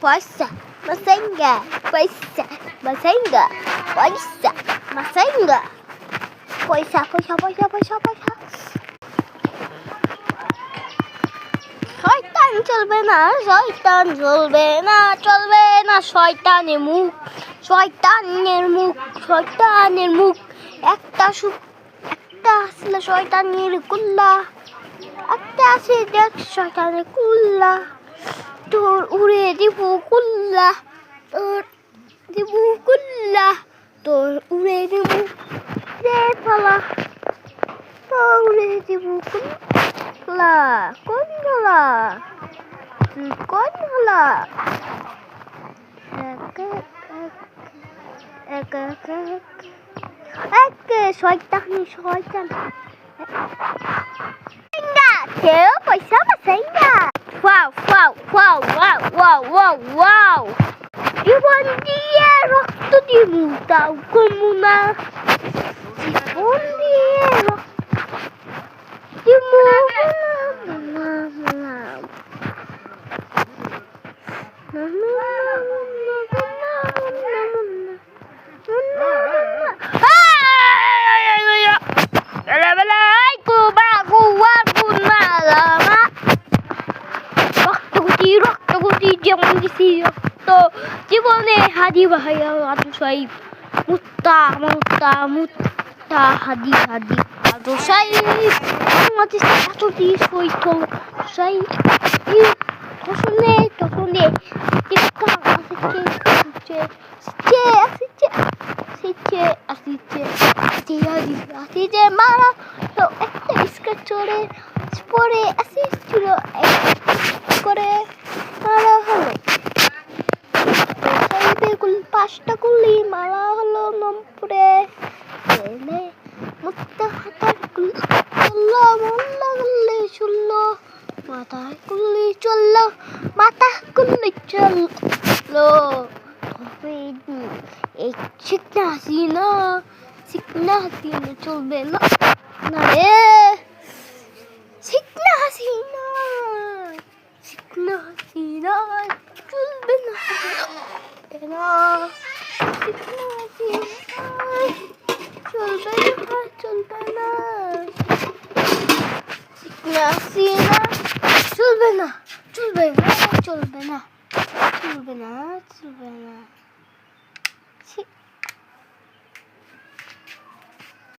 Paysa, masenga, paysa, masenga, paysa, masenga, পয়সা পয়সা পয়সা পয়সা পয়সা। শয়তান চলবে না, শয়তান চলবে না, চলবে না শয়তানের মুখ, শয়তানের মুখ, শয়তানের মুখ। একটা আসলে শয়তানের কুল্লা, একটা আছে দেখ শয়তানের কুল্লা। তোর উড়ে দিব কুল্লা, তোর দিব কুল্লা, তোর উড়ে দিব রে পালা, তোর উড়ে দিব কুল্লা। কোন গলা তুই, কোন গলা? শয়তানি শয়তান কেউ পয়সা বাঁচাইনা। Wow wow wow wow wow wow wow. জীবন দিয়ে রক্ত দিব তাও কমু না, জীবন দিয়ে রক্ত দিব যেমন গেছি রক্ত জীবনে হাদি ভাইয়া আদু সাহিব মুত্তা মুত্তা মুত্তা হাদি হাদি আদু সাহিব আমাদের এত দিস হইতো সাই তখনে তখনে টিকা আসছে আসছে আসছে আসছে আসছে আসছে মারা তো একটা স্কার্ট চড়ে পরে আসছিল করে মারা হলো। পাঁচটা গুলি মারা হলো নম্বরে মুক্তা হাতার চললো মোল্লা গুলি চললো, মাথায় গুলি চললো, মাথা গুলি চললো। এই চিকনা হাসিনা চলবে না, না রে চিকনা হাসিনা চলবে না, চলবে না, চলবে না, চলবে না, চলবে না, চলবে না, চলবে না।